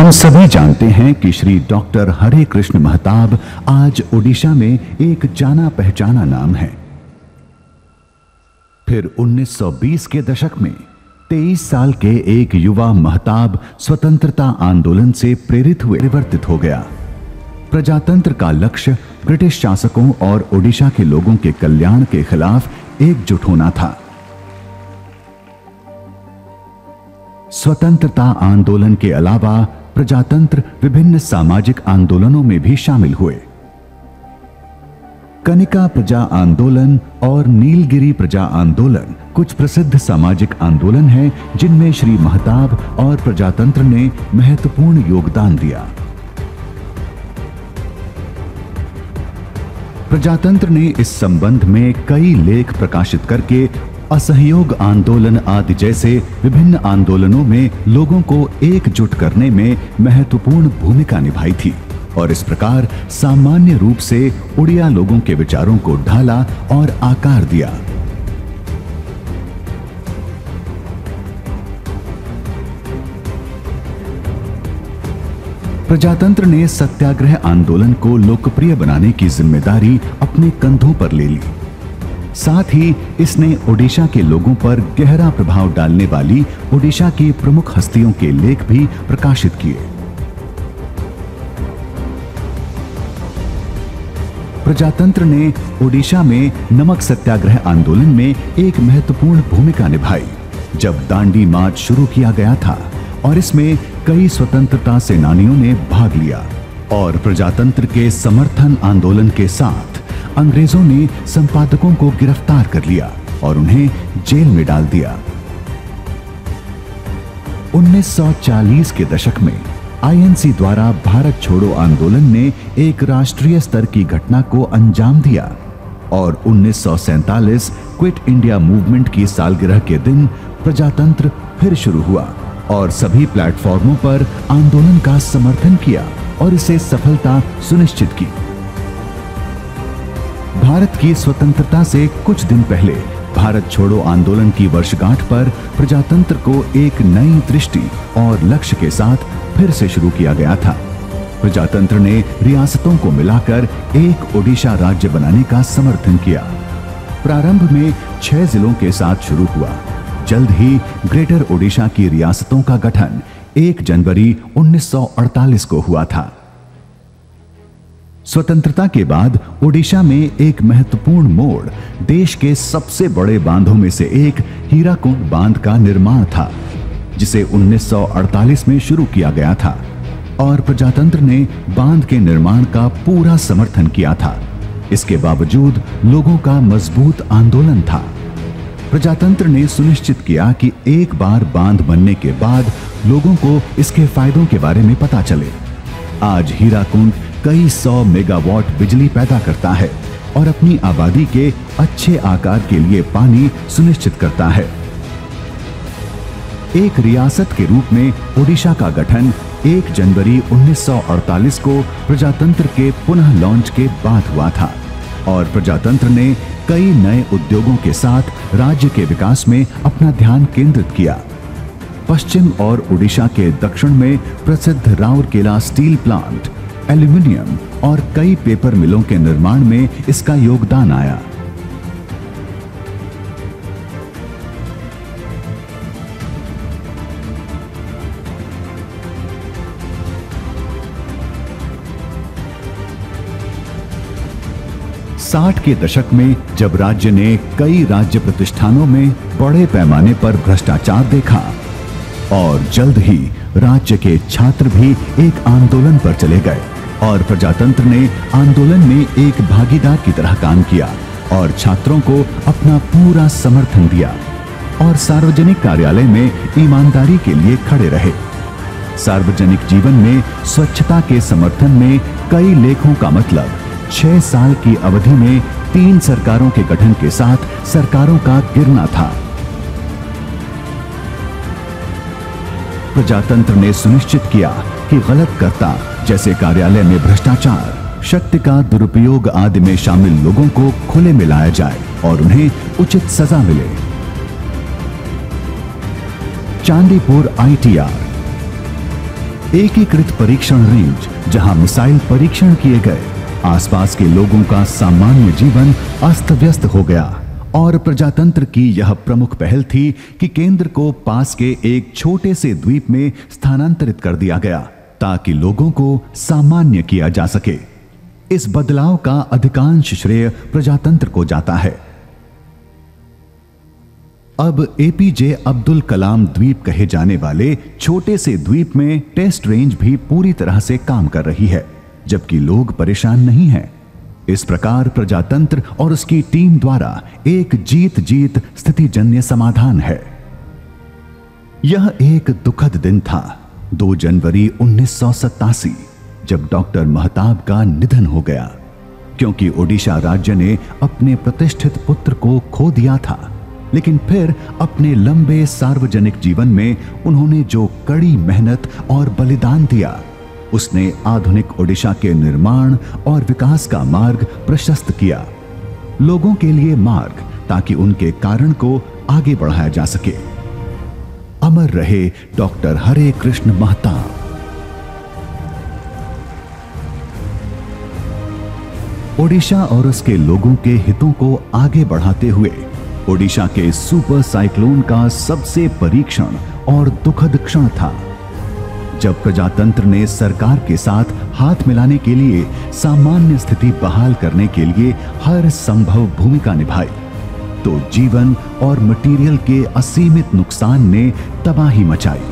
हम सभी जानते हैं कि श्री डॉक्टर हरे कृष्ण महताब आज ओडिशा में एक जाना पहचाना नाम है। फिर 1920 के दशक में 23 साल के एक युवा महताब स्वतंत्रता आंदोलन से प्रेरित हुए परिवर्तित हो गया। प्रजातंत्र का लक्ष्य ब्रिटिश शासकों और ओडिशा के लोगों के कल्याण के खिलाफ एकजुट होना था। स्वतंत्रता आंदोलन के अलावा प्रजातंत्र विभिन्न सामाजिक आंदोलनों में भी शामिल हुए। कनिका प्रजा आंदोलन और नीलगिरी प्रजा आंदोलन कुछ प्रसिद्ध सामाजिक आंदोलन हैं जिनमें श्री महताब और प्रजातंत्र ने महत्वपूर्ण योगदान दिया। प्रजातंत्र ने इस संबंध में कई लेख प्रकाशित करके असहयोग आंदोलन आदि जैसे विभिन्न आंदोलनों में लोगों को एकजुट करने में महत्वपूर्ण भूमिका निभाई थी और इस प्रकार सामान्य रूप से उड़िया लोगों के विचारों को ढाला और आकार दिया। प्रजातंत्र ने सत्याग्रह आंदोलन को लोकप्रिय बनाने की जिम्मेदारी अपने कंधों पर ले ली। साथ ही इसने ओडिशा के लोगों पर गहरा प्रभाव डालने वाली ओडिशा की प्रमुख हस्तियों के लेख भी प्रकाशित किए। प्रजातंत्र ने ओडिशा में नमक सत्याग्रह आंदोलन में एक महत्वपूर्ण भूमिका निभाई जब दांडी मार्च शुरू किया गया था और इसमें कई स्वतंत्रता सेनानियों ने भाग लिया और प्रजातंत्र के समर्थन आंदोलन के साथ अंग्रेजों ने संपादकों को गिरफ्तार कर लिया और उन्हें जेल में डाल दिया। 1940 के दशक में आईएनसी द्वारा भारत छोड़ो आंदोलन ने एक राष्ट्रीय स्तर की घटना को अंजाम दिया और 1947 क्विट इंडिया मूवमेंट की सालगिरह के दिन प्रजातंत्र फिर शुरू हुआ और सभी प्लेटफॉर्मों पर आंदोलन का समर्थन किया और इसे सफलता सुनिश्चित की। भारत की स्वतंत्रता से कुछ दिन पहले भारत छोड़ो आंदोलन की वर्षगांठ पर प्रजातंत्र को एक नई दृष्टि और लक्ष्य के साथ फिर से शुरू किया गया था। प्रजातंत्र ने रियासतों को मिलाकर एक ओडिशा राज्य बनाने का समर्थन किया। प्रारंभ में 6 जिलों के साथ शुरू हुआ। जल्द ही ग्रेटर ओडिशा की रियासतों का गठन 1 जनवरी 1948 को हुआ था। स्वतंत्रता के बाद ओडिशा में एक महत्वपूर्ण मोड़ देश के सबसे बड़े बांधों में से एक हीराकुंड बांध का निर्माण था, जिसे 1948 में शुरू किया गया था और प्रजातंत्र ने बांध के निर्माण का पूरा समर्थन किया था। इसके बावजूद लोगों का मजबूत आंदोलन था। प्रजातंत्र ने सुनिश्चित किया कि एक बार बांध बनने के बाद लोगों को इसके फायदों के बारे में पता चले। आज हीराकुंड कई 100 मेगावाट बिजली पैदा करता है और अपनी आबादी के अच्छे आकार के लिए पानी सुनिश्चित करता है। एक रियासत के रूप में ओडिशा का गठन 1 जनवरी 1948 को प्रजातंत्र के पुनः लॉन्च के बाद हुआ था और प्रजातंत्र ने कई नए उद्योगों के साथ राज्य के विकास में अपना ध्यान केंद्रित किया। पश्चिम और ओडिशा के दक्षिण में प्रसिद्ध राउरकेला स्टील प्लांट, एल्यूमिनियम और कई पेपर मिलों के निर्माण में इसका योगदान आया। साठ के दशक में जब राज्य ने कई राज्य प्रतिष्ठानों में बड़े पैमाने पर भ्रष्टाचार देखा और जल्द ही राज्य के छात्र भी एक आंदोलन पर चले गए और प्रजातंत्र ने आंदोलन में एक भागीदार की तरह काम किया और छात्रों को अपना पूरा समर्थन दिया और सार्वजनिक कार्यालय में ईमानदारी के लिए खड़े रहे। सार्वजनिक जीवन में स्वच्छता के समर्थन में कई लेखों का मतलब 6 साल की अवधि में 3 सरकारों के गठन के साथ सरकारों का गिरना था। प्रजातंत्र ने सुनिश्चित किया कि गलतकर्ता जैसे कार्यालय में भ्रष्टाचार, शक्ति का दुरुपयोग आदि में शामिल लोगों को खुले में लाया जाए और उन्हें उचित सजा मिले। चांदीपुर आईटीआर एकीकृत परीक्षण रेंज, जहां मिसाइल परीक्षण किए गए, आसपास के लोगों का सामान्य जीवन अस्त व्यस्त हो गया। और प्रजातंत्र की यह प्रमुख पहल थी कि केंद्र को पास के एक छोटे से द्वीप में स्थानांतरित कर दिया गया ताकि लोगों को सामान्य किया जा सके। इस बदलाव का अधिकांश श्रेय प्रजातंत्र को जाता है। अब एपीजे अब्दुल कलाम द्वीप कहे जाने वाले छोटे से द्वीप में टेस्ट रेंज भी पूरी तरह से काम कर रही है, जबकि लोग परेशान नहीं हैं। इस प्रकार प्रजातंत्र और उसकी टीम द्वारा एक जीत जीत स्थितिजन्य समाधान है। यह एक दुखद दिन था, 2 जनवरी 1987, जब डॉक्टर महताब का निधन हो गया, क्योंकि ओडिशा राज्य ने अपने प्रतिष्ठित पुत्र को खो दिया था। लेकिन फिर अपने लंबे सार्वजनिक जीवन में उन्होंने जो कड़ी मेहनत और बलिदान दिया, उसने आधुनिक ओडिशा के निर्माण और विकास का मार्ग प्रशस्त किया। लोगों के लिए मार्ग, ताकि उनके कारण को आगे बढ़ाया जा सके। अमर रहे डॉक्टर हरे कृष्ण महताब। ओडिशा और उसके लोगों के हितों को आगे बढ़ाते हुए ओडिशा के सुपर साइक्लोन का सबसे परीक्षण और दुखद क्षण था, जब प्रजातंत्र ने सरकार के साथ हाथ मिलाने के लिए सामान्य स्थिति बहाल करने के लिए हर संभव भूमिका निभाई, तो जीवन और मटेरियल के असीमित नुकसान ने तबाही मचाई।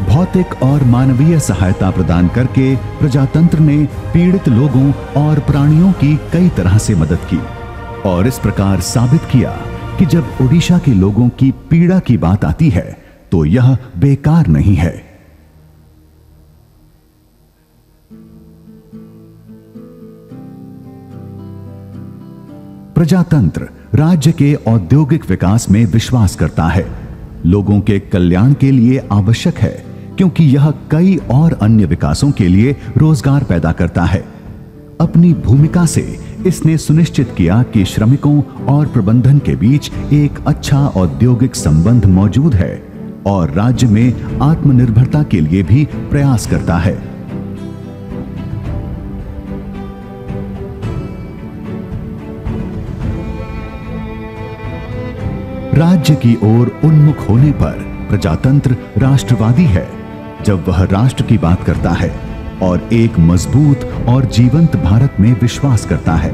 भौतिक और मानवीय सहायता प्रदान करके प्रजातंत्र ने पीड़ित लोगों और प्राणियों की कई तरह से मदद की और इस प्रकार साबित किया कि जब ओडिशा के लोगों की पीड़ा की बात आती है तो यह बेकार नहीं है। प्रजातंत्र राज्य के औद्योगिक विकास में विश्वास करता है, लोगों के कल्याण के लिए आवश्यक है, क्योंकि यह कई और अन्य विकासों के लिए रोजगार पैदा करता है। अपनी भूमिका से इसने सुनिश्चित किया कि श्रमिकों और प्रबंधन के बीच एक अच्छा औद्योगिक संबंध मौजूद है और राज्य में आत्मनिर्भरता के लिए भी प्रयास करता है। राज्य की ओर उन्मुख होने पर प्रजातंत्र राष्ट्रवादी है, जब वह राष्ट्र की बात करता है और एक मजबूत और जीवंत भारत में विश्वास करता है,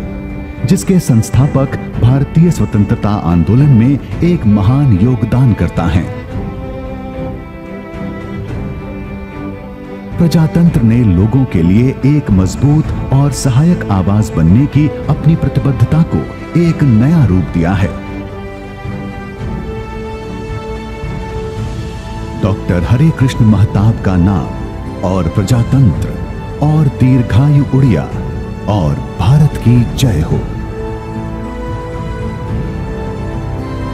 जिसके संस्थापक भारतीय स्वतंत्रता आंदोलन में एक महान योगदान करता है। प्रजातंत्र ने लोगों के लिए एक मजबूत और सहायक आवाज बनने की अपनी प्रतिबद्धता को एक नया रूप दिया है। डॉक्टर हरे कृष्ण महताब का नाम और प्रजातंत्र और दीर्घायु उड़िया और भारत की जय हो।